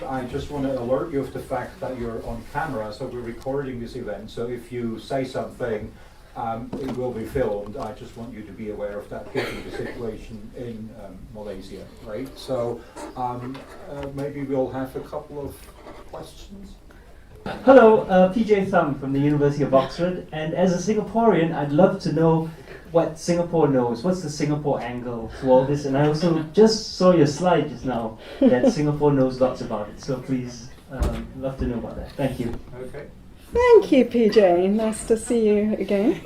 I just want to alert you of the fact that you're on camera, so we're recording this event. So if you say something, it will be filmed. I just want you to be aware of that, given the situation in Malaysia, right? So maybe we'll have a couple of questions. Hello, PJ Thum from the University of Oxford, and as a Singaporean, I'd love to know what Singapore knows. What's the Singapore angle to all this? And I also just saw your slide just now that Singapore knows lots about it. So please, love to know about that. Thank you. Okay. Thank you, PJ. Nice to see you again.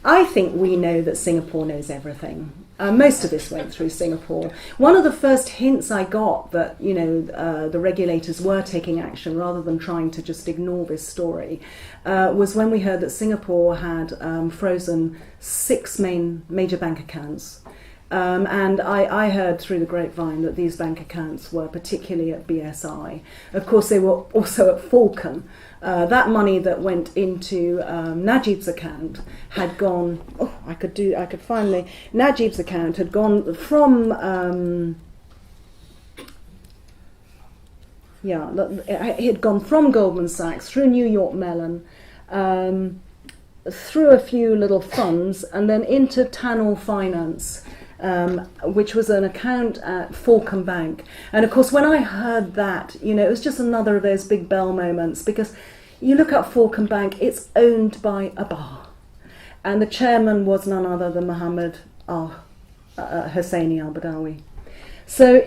I think we know that Singapore knows everything. Most of this went through Singapore. One of the first hints I got that, the regulators were taking action rather than trying to just ignore this story was when we heard that Singapore had frozen 6 major bank accounts. And I heard through the grapevine that these bank accounts were particularly at BSI. Of course, they were also at Falcon. That money that went into Najib's account had gone. Najib's account had gone from. It had gone from Goldman Sachs through New York Mellon, through a few little funds, and then into Tanall Finance. Which was an account at Falcon Bank. And of course, when I heard that, it was just another of those big bell moments, because you look at Falcon Bank, it's owned by a bar. And the chairman was none other than Mohammed Hosseini al-Badawi. So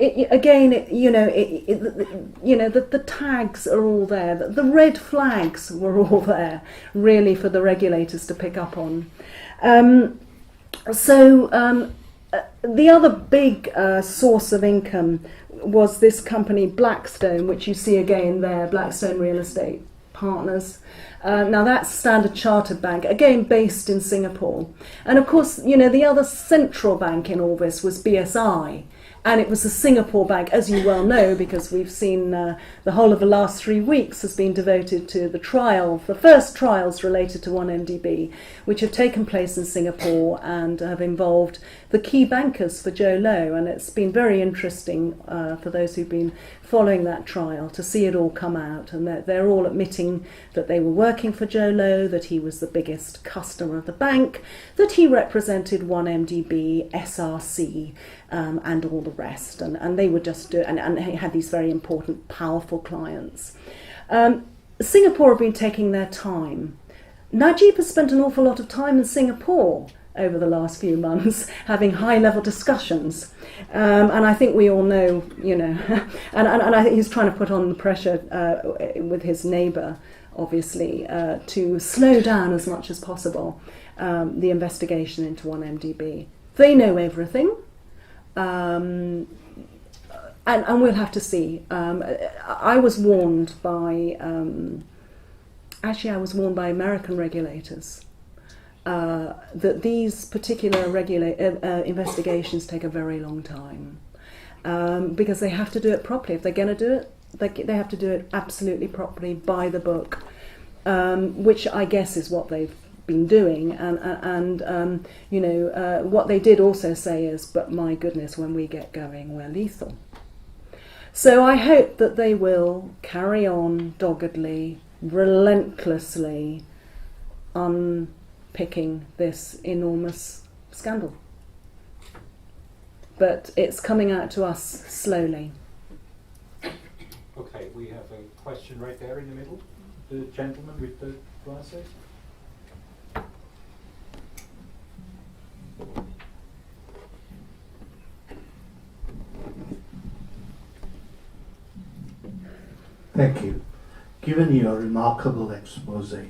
the tags are all there. The red flags were all there, really, for the regulators to pick up on. The other big source of income was this company Blackstone, which you see again there, Blackstone Real Estate Partners. Now that's Standard Chartered Bank, again based in Singapore. And of course, the other central bank in all this was BSI. And it was a Singapore bank, as you well know, because we've seen the whole of the last 3 weeks has been devoted to the first trials related to 1MDB, which have taken place in Singapore and have involved the key bankers for Joe Low. And it's been very interesting for those who've been following that trial to see it all come out. And they're all admitting that they were working for Joe Low, that he was the biggest customer of the bank, that he represented 1MDB, SRC, and all the rest, and they would just do it, and he had these very important, powerful clients. Singapore have been taking their time. Najib has spent an awful lot of time in Singapore over the last few months, having high-level discussions, and I think we all know, and I think he's trying to put on the pressure with his neighbour, obviously, to slow down as much as possible the investigation into 1MDB. They know everything. And we'll have to see. I was warned by American regulators that these particular investigations take a very long time because they have to do it properly. If they're going to do it, they have to do it absolutely properly, by the book, which I guess is what they've been doing, and what they did also say is, but my goodness, when we get going, we're lethal. So I hope that they will carry on doggedly, relentlessly unpicking this enormous scandal. But it's coming out to us slowly. Okay, we have a question right there in the middle. The gentleman with the glasses. Thank you. Given your remarkable exposés,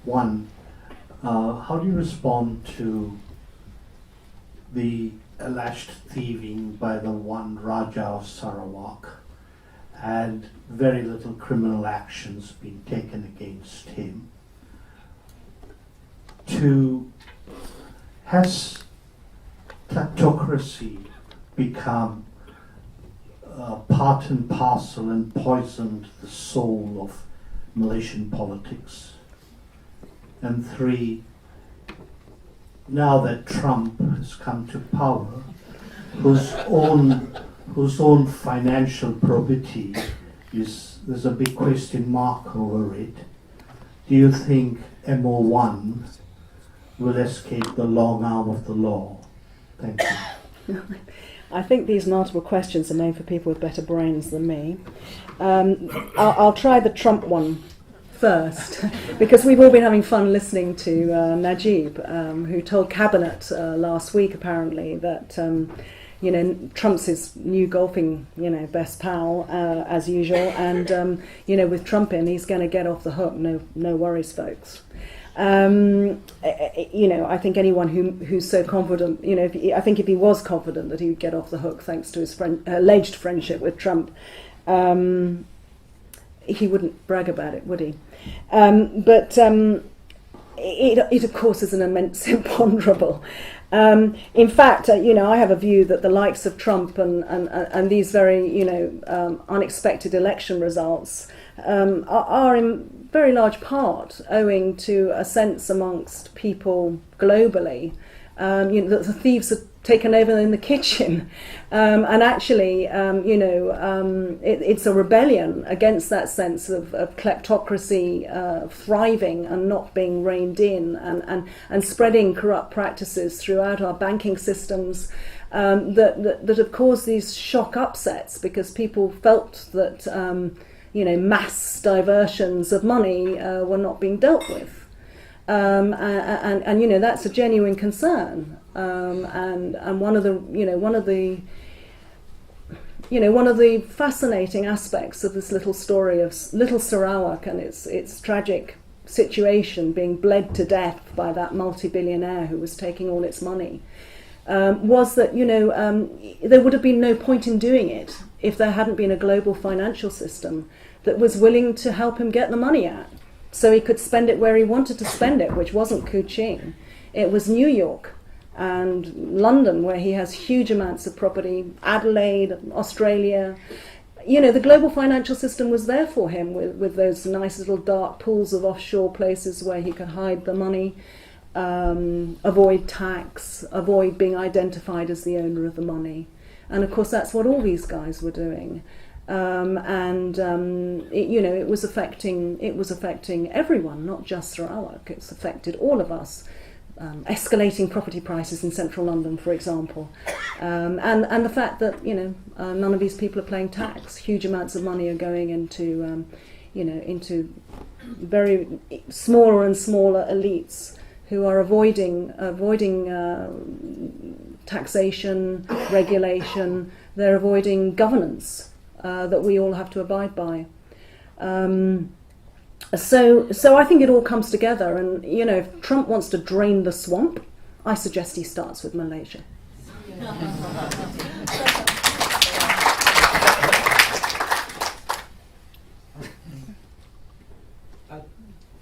one, how do you respond to the alleged thieving by the one Raja of Sarawak and very little criminal actions being taken against him? Two, has kleptocracy become part and parcel and poisoned the soul of Malaysian politics? And three, now that Trump has come to power, whose own whose own financial probity there's a big question mark over it. Do you think MO1 will escape the long arm of the law? Thank you. I think these multiple questions are made for people with better brains than me. I'll try the Trump one first, because we've all been having fun listening to Najib, who told Cabinet last week, apparently, that Trump's his new golfing, best pal, as usual, and with Trump in, he's going to get off the hook. No worries, folks. I think anyone who's so confident, I think if he was confident that he would get off the hook thanks to his alleged friendship with Trump, he wouldn't brag about it, would he? It of course is an immense imponderable. In fact, I have a view that the likes of Trump and these very, unexpected election results are in very large part owing to a sense amongst people globally that the thieves have taken over in the kitchen, and actually, it's a rebellion against that sense of kleptocracy thriving and not being reined in, and spreading corrupt practices throughout our banking systems that have caused these shock upsets because people felt that mass diversions of money were not being dealt with. And that's a genuine concern. And one of the fascinating aspects of this little story of little Sarawak and its tragic situation being bled to death by that multi-billionaire who was taking all its money was that there would have been no point in doing it if there hadn't been a global financial system that was willing to help him get the money out, so he could spend it where he wanted to spend it, which wasn't Kuching. It was New York and London, where he has huge amounts of property, Adelaide, Australia. The global financial system was there for him with those nice little dark pools of offshore places where he could hide the money, avoid tax, avoid being identified as the owner of the money. And of course that's what all these guys were doing. It was affecting everyone, not just Sarawak. It's affected all of us. Escalating property prices in central London, for example, and the fact that none of these people are paying tax. Huge amounts of money are going into very smaller and smaller elites who are avoiding taxation, regulation. They're avoiding governance that we all have to abide by. So I think it all comes together, and if Trump wants to drain the swamp, I suggest he starts with Malaysia.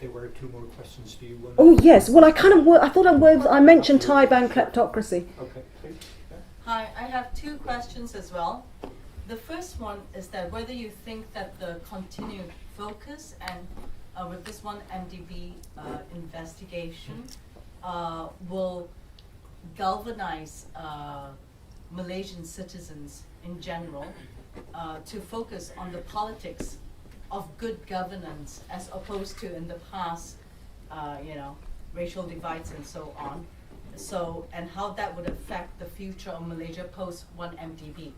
There were two more questions. Do you want? Oh yes. Well, I mentioned Thai-ban kleptocracy. Okay. Please. Hi, I have two questions as well. The first one is that whether you think that the continued focus and with this one MDB investigation will galvanize Malaysian citizens in general to focus on the politics of good governance as opposed to in the past, racial divides and so on. And how that would affect the future of Malaysia post 1MDB.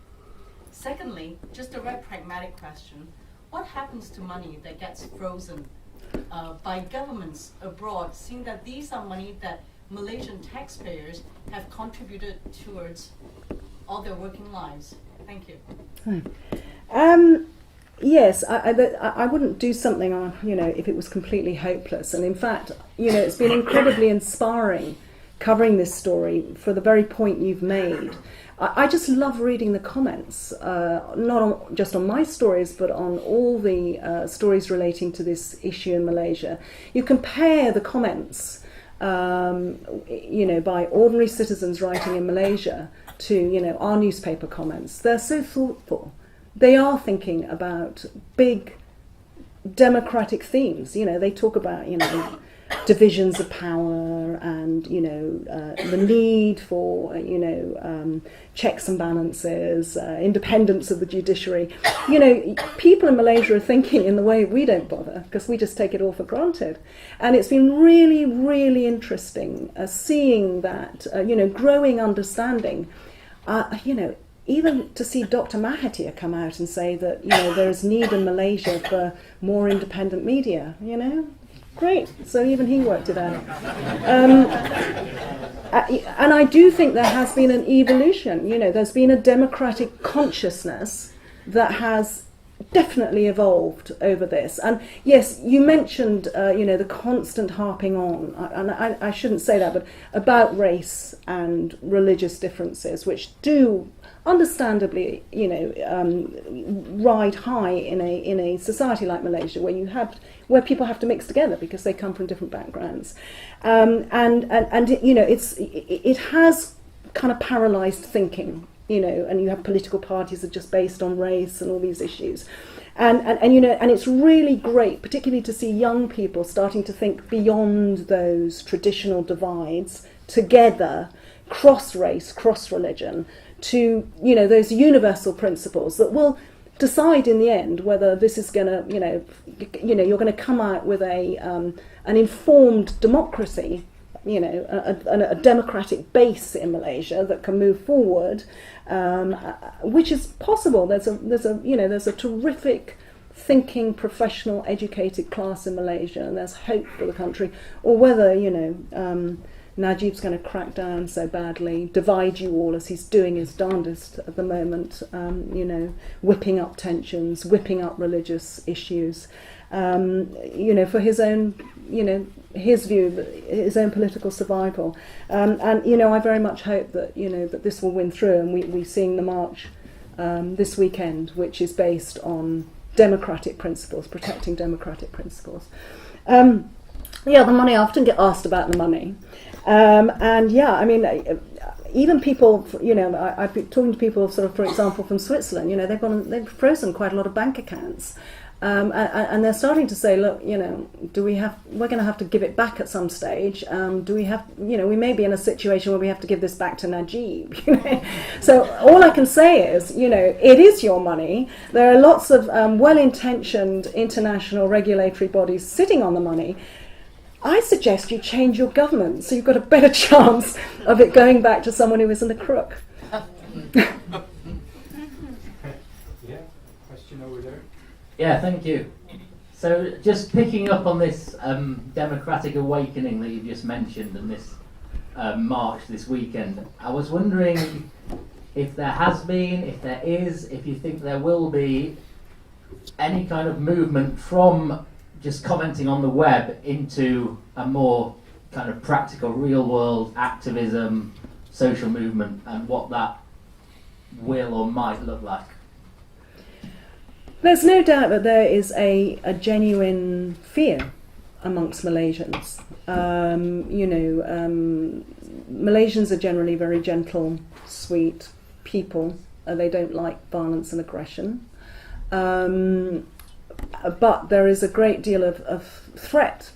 Secondly, just a very pragmatic question. What happens to money that gets frozen by governments abroad, seeing that these are money that Malaysian taxpayers have contributed towards all their working lives? Thank you. Yes, I wouldn't do something, if it was completely hopeless. And in fact, it's been incredibly inspiring covering this story for the very point you've made. I just love reading the comments, not just on my stories, but on all the stories relating to this issue in Malaysia. You compare the comments, by ordinary citizens writing in Malaysia to, our newspaper comments. They're so thoughtful. They are thinking about big democratic themes. They talk about, divisions of power and, the need for, checks and balances, independence of the judiciary. People in Malaysia are thinking in the way we don't bother, because we just take it all for granted. And it's been really, really interesting seeing that, growing understanding, even to see Dr. Mahathir come out and say that, there is need in Malaysia for more independent media, Great, so even he worked it out. And I do think there has been an evolution, there's been a democratic consciousness that has definitely evolved over this. And yes, you mentioned, the constant harping on, and I shouldn't say that, but about race and religious differences, which do understandably, ride high in a society like Malaysia, where people have to mix together because they come from different backgrounds, and it has kind of paralysed thinking, and you have political parties that are just based on race and all these issues, and it's really great, particularly to see young people starting to think beyond those traditional divides together, cross race, cross religion, to those universal principles that will decide in the end whether this is going to you're going to come out with an informed democracy, a democratic base in Malaysia that can move forward, which is possible. There's a terrific thinking, professional, educated class in Malaysia, and there's hope for the country. Or whether Najib's going to crack down so badly, divide you all, as he's doing his darndest at the moment, whipping up tensions, whipping up religious issues, for his own, his view, his own political survival. And I very much hope that, that this will win through, and we're seeing the march this weekend, which is based on democratic principles, protecting democratic principles. The money, I often get asked about the money. Even people, I've been talking to people, sort of, for example, from Switzerland. They've frozen quite a lot of bank accounts, and they're starting to say, look, we're going to have to give it back at some stage. Do we have, we may be in a situation where we have to give this back to Najib. So all I can say is, it is your money. There are lots of well-intentioned international regulatory bodies sitting on the money. I suggest you change your government so you've got a better chance of it going back to someone who isn't a crook. Yeah, question over there. Yeah, thank you. So just picking up on this democratic awakening that you've just mentioned and this march this weekend, I was wondering if there has been, if there is, if you think there will be any kind of movement from just commenting on the web into a more kind of practical, real-world activism, social movement, and what that will or might look like. There's no doubt that there is a genuine fear amongst Malaysians. Malaysians are generally very gentle, sweet people. They don't like violence and aggression. But there is a great deal of threat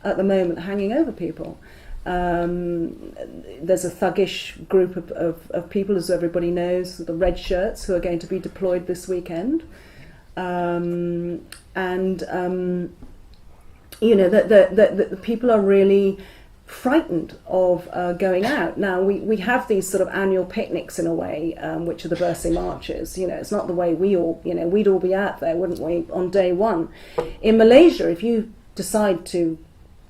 at the moment hanging over people. There's a thuggish group of people, as everybody knows, the red shirts, who are going to be deployed this weekend. The people are really frightened of going out. Now, we have these sort of annual picnics in a way, which are the birthday marches. It's not the way we all, we'd all be out there, wouldn't we, on day one. In Malaysia, if you decide to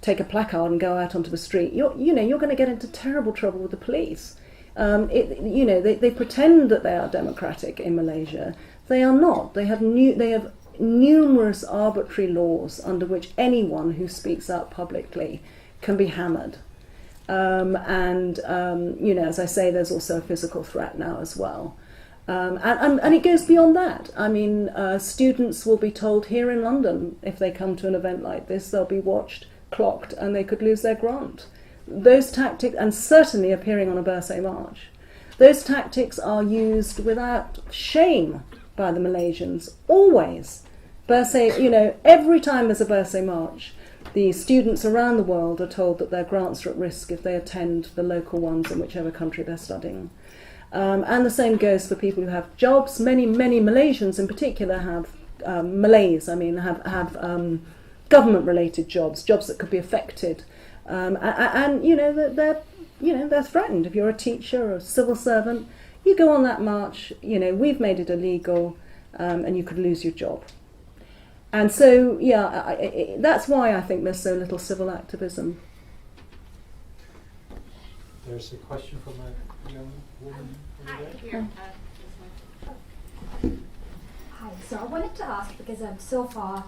take a placard and go out onto the street, you're going to get into terrible trouble with the police. They pretend that they are democratic in Malaysia. They are not. They have numerous arbitrary laws under which anyone who speaks out publicly can be hammered. As I say, there's also a physical threat now as well. And it goes beyond that. I mean, students will be told here in London, if they come to an event like this, they'll be watched, clocked, and they could lose their grant. Those tactics, and certainly appearing on a birthday march, those tactics are used without shame by the Malaysians, always. Birthday, every time there's a birthday march, the students around the world are told that their grants are at risk if they attend the local ones in whichever country they're studying. And the same goes for people who have jobs. Many Malaysians in particular have Malays. I mean, have government-related jobs that could be affected, and they're threatened. If you're a teacher or a civil servant, you go on that march. We've made it illegal, and you could lose your job. And so, that's why I think there's so little civil activism. There's a question from a young woman over there. Hi, so I wanted to ask, because so far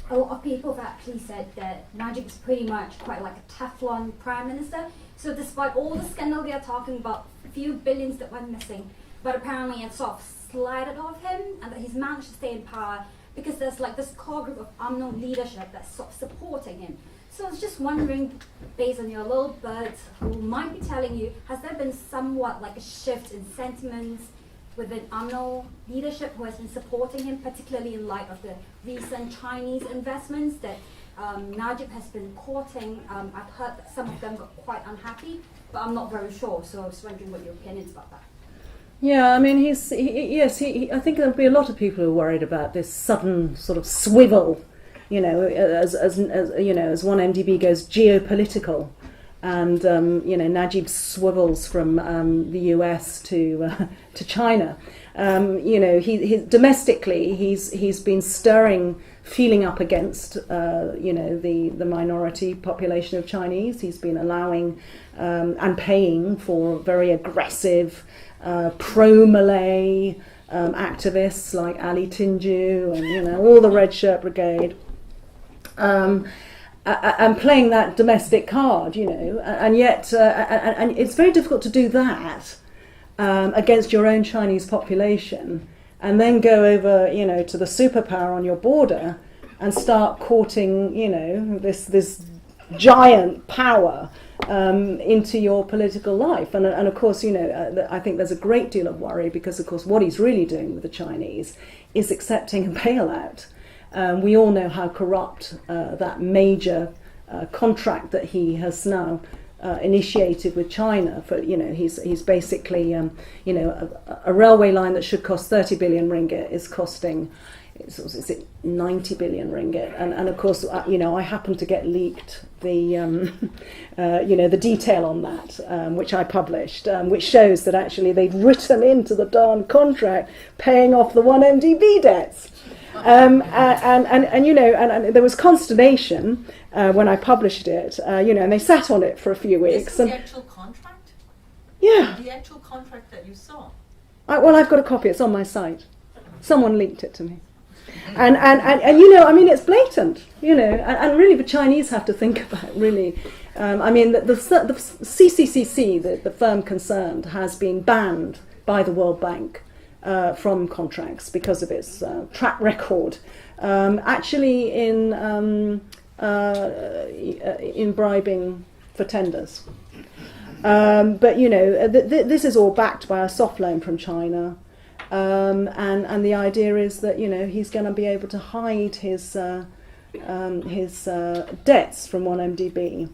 a lot of people have actually said that Najib is pretty much quite like a Teflon Prime Minister. So despite all the scandal they are talking about, a few billions that went missing, but apparently it sort of slided off him, and that he's managed to stay in power because there's like this core group of UMNO leadership that's sort of supporting him. So I was just wondering, based on your little birds who might be telling you, has there been somewhat like a shift in sentiments within UMNO leadership who has been supporting him, particularly in light of the recent Chinese investments that Najib has been courting? I've heard that some of them got quite unhappy, but I'm not very sure, so I was wondering what your opinions about that. Yeah, I mean, I think there'll be a lot of people who are worried about this sudden sort of swivel, as one MDB goes geopolitical, and Najib swivels from the US to China. He domestically he's been stirring feeling up against the minority population of Chinese. He's been allowing and paying for very aggressive pro-Malay activists like Ali Tinju and all the Red Shirt Brigade, and playing that domestic card, and yet and it's very difficult to do that against your own Chinese population, and then go over to the superpower on your border and start courting this giant power into your political life. And of course, I think there's a great deal of worry because, of course, what he's really doing with the Chinese is accepting a bailout. We all know how corrupt that major contract that he has now initiated with China. For he's basically a railway line that should cost 30 billion ringgit is costing. Is it 90 billion ringgit? And of course, I happened to get leaked the the detail on that, which I published, which shows that actually they'd written into the darn contract paying off the 1MDB debts. And there was consternation when I published it, and they sat on it for a few weeks. Is this the actual contract? Yeah. The actual contract that you saw? I've got a copy. It's on my site. Someone leaked it to me. And it's blatant, and really the Chinese have to think about really. The CCCC, the firm concerned, has been banned by the World Bank from contracts because of its track record, actually in bribing for tenders. But this is all backed by a soft loan from China. And the idea is that he's going to be able to hide his debts from 1MDB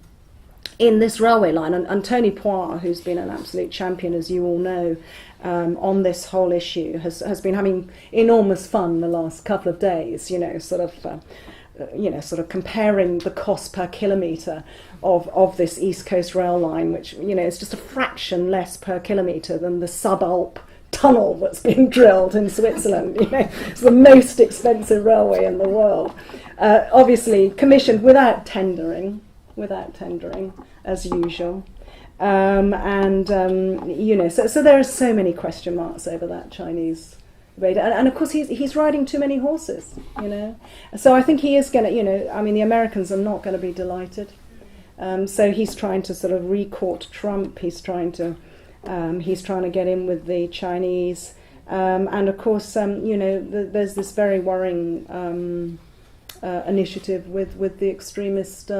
in this railway line. And Tony Poir, who's been an absolute champion, as you all know, on this whole issue, has been having enormous fun the last couple of days. Sort of comparing the cost per kilometre of this East Coast rail line, which is just a fraction less per kilometre than the subalp tunnel that's being drilled in Switzerland. It's the most expensive railway in the world, obviously commissioned without tendering as usual, so there are so many question marks over that Chinese debate, and of course he's riding too many horses, so I think he is going to, the Americans are not going to be delighted, so he's trying to sort of re-court Trump. He's trying to get in with the Chinese, and of course, there's this very worrying initiative with the extremist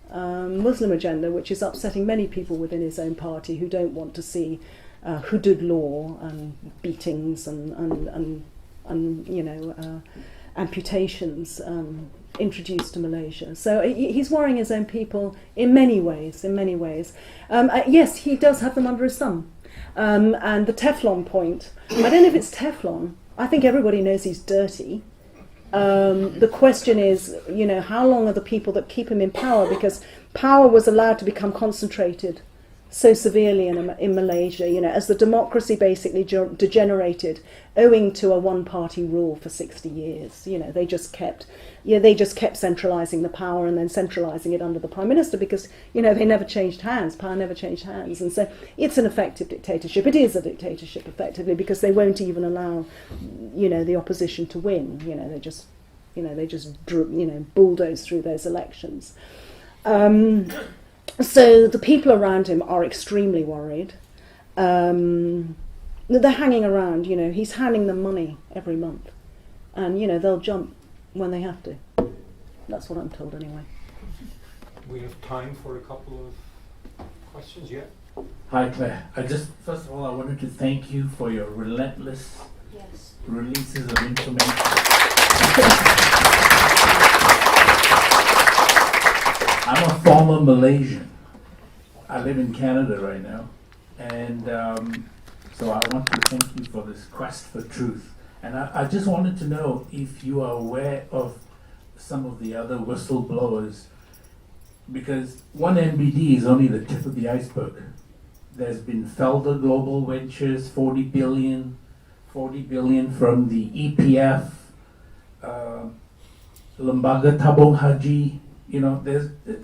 Muslim agenda, which is upsetting many people within his own party who don't want to see hudud law and beatings and amputations introduced to Malaysia. So he's worrying his own people in many ways, yes, he does have them under his thumb. And the Teflon point, I don't know if it's Teflon. I think everybody knows he's dirty. The question is, how long are the people that keep him in power? Because power was allowed to become concentrated so severely in Malaysia, as the democracy basically degenerated, owing to a one-party rule for 60 years. They just kept centralising the power and then centralising it under the Prime Minister because, they never changed hands, power never changed hands. And so it's an effective dictatorship. It is a dictatorship, effectively, because they won't even allow, the opposition to win. They just bulldoze through those elections. So the people around him are extremely worried. They're hanging around, he's handing them money every month. And, they'll jump when they have to. That's what I'm told anyway. We have time for a couple of questions, yeah? Hi Claire, first of all I wanted to thank you for your relentless releases of information. I'm a former Malaysian. I live in Canada right now, and so I want to thank you for this quest for truth. And I just wanted to know if you are aware of some of the other whistleblowers, because 1MBD is only the tip of the iceberg. There's been Felder Global Ventures, 40 billion from the EPF, Lembaga Tabung Haji.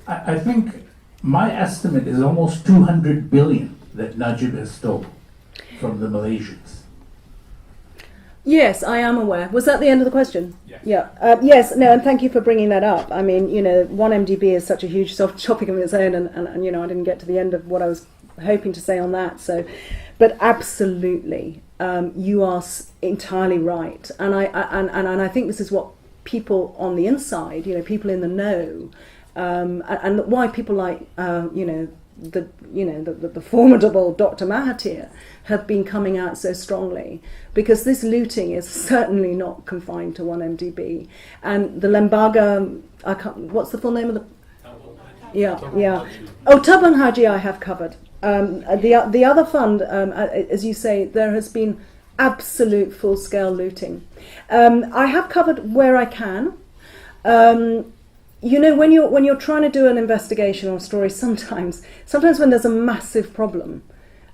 I think my estimate is almost 200 billion that Najib has stolen from the Malaysians. Yes, I am aware. Was that the end of the question? Yes. Yeah. Yes. No. And thank you for bringing that up. I mean, 1MDB is such a huge topic of its own, and I didn't get to the end of what I was hoping to say on that. So, but absolutely, you are entirely right, and I think this is what people on the inside, people in the know, and why people like the formidable Dr. Mahathir have been coming out so strongly, because this looting is certainly not confined to 1MDB. And the Lembaga, what's the full name of the... Yeah. Oh, Tabung Haji I have covered. The other fund, as you say, there has been absolute full-scale looting. I have covered where I can. When you're trying to do an investigation or a story, sometimes when there's a massive problem,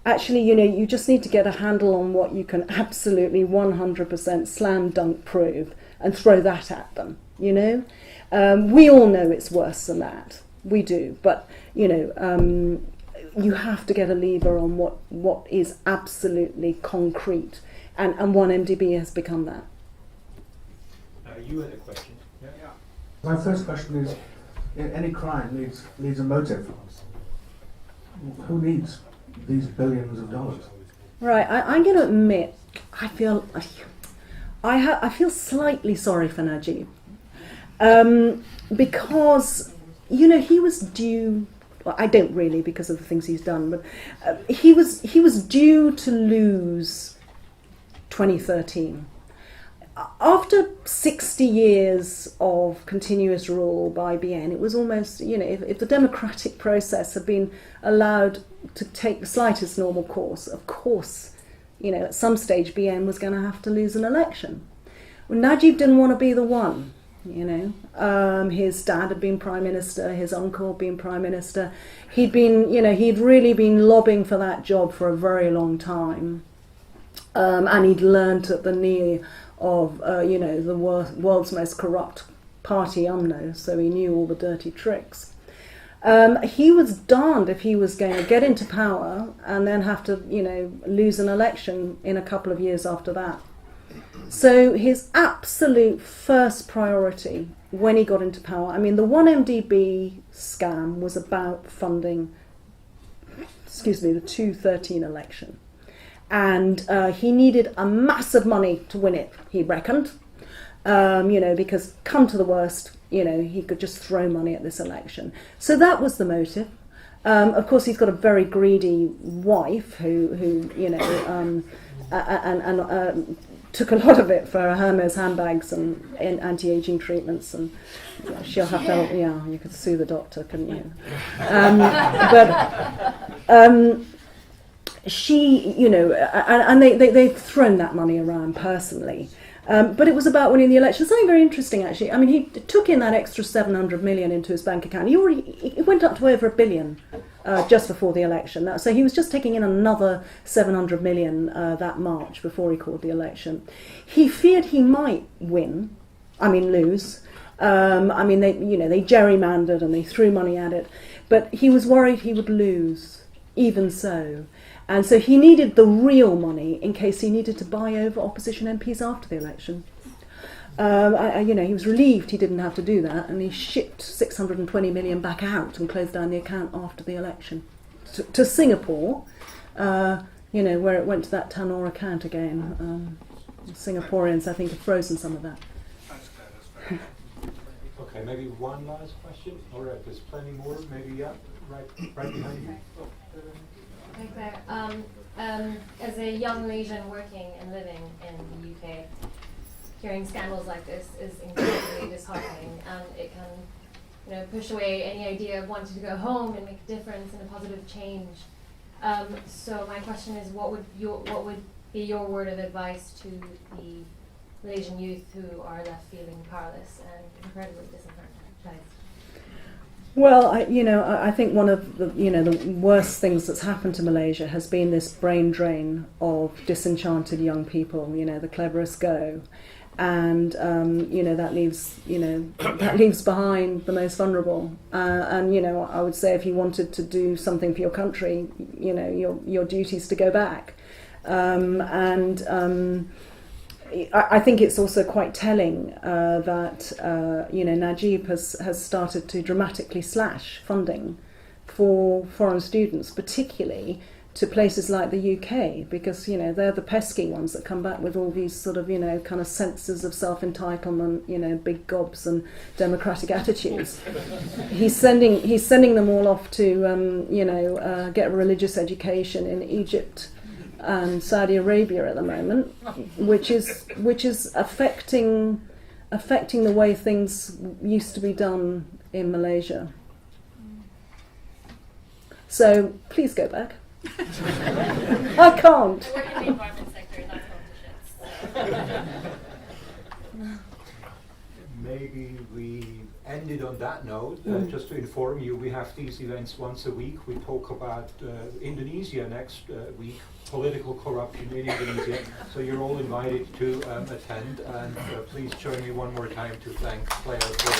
actually, you just need to get a handle on what you can absolutely 100% slam dunk prove and throw that at them. We all know it's worse than that. We do, but you have to get a lever on what is absolutely concrete, and 1MDB has become that. You had a question. Yeah. My first question is, any crime needs a motive. Who needs these billions of dollars? Right, I'm going to admit, I feel slightly sorry for Najib, because he was due. Well, I don't really, because of the things he's done, but he was due to lose 2013. After 60 years of continuous rule by BN, it was almost, if the democratic process had been allowed to take the slightest normal course, of course, at some stage BN was going to have to lose an election. Well, Najib didn't want to be the one, his dad had been Prime Minister, his uncle had been Prime Minister. He'd been, he'd really been lobbying for that job for a very long time. And he'd learnt at the knee of, the world's most corrupt party, UMNO, so he knew all the dirty tricks. He was darned if he was going to get into power and then have to, lose an election in a couple of years after that. So his absolute first priority when he got into power, the 1MDB scam was about funding, the 2013 election. And he needed a massive money to win it, he reckoned, because come to the worst, he could just throw money at this election. So that was the motive. Of course, he's got a very greedy wife who took a lot of it for Hermes handbags and anti-aging treatments, and she'll have to, you could sue the doctor, couldn't you? She, and they've thrown that money around personally. But it was about winning the election. Something very interesting, actually. I mean, he took in that extra 700 million into his bank account. He went up to over $1 billion just before the election. So he was just taking in another 700 million that March before he called the election. He feared he might lose. They gerrymandered and they threw money at it, but he was worried he would lose, even so. And so he needed the real money in case he needed to buy over opposition MPs after the election. He was relieved he didn't have to do that, and he shipped 620 million back out and closed down the account after the election to Singapore, where it went to that Tanor account again. Singaporeans, I think, have frozen some of that. Okay, maybe one last question. All right, there's plenty more. Maybe, right behind you. Hi Claire. As a young Malaysian working and living in the UK, hearing scandals like this is incredibly disheartening, and it can, push away any idea of wanting to go home and make a difference and a positive change. So my question is, what would be your word of advice to the Malaysian youth who are left feeling powerless and incredibly disenfranchised? Well, I think one of the worst things that's happened to Malaysia has been this brain drain of disenchanted young people. The cleverest go, and that leaves behind the most vulnerable. I would say if you wanted to do something for your country, your duty is to go back. I think it's also quite telling that Najib has started to dramatically slash funding for foreign students, particularly to places like the UK, because they're the pesky ones that come back with all these sort of kind of senses of self-entitlement, big gobs and democratic attitudes. He's sending them all off to get a religious education in Egypt and Saudi Arabia at the moment, which is affecting the way things used to be done in Malaysia. So please go back. I can't. I work in the environment sector, and that's not the shits. Maybe we ended on that note. Just to inform you, we have these events once a week. We talk about Indonesia next week, political corruption in Indonesia. So you're all invited to attend, and please join me one more time to thank Claire for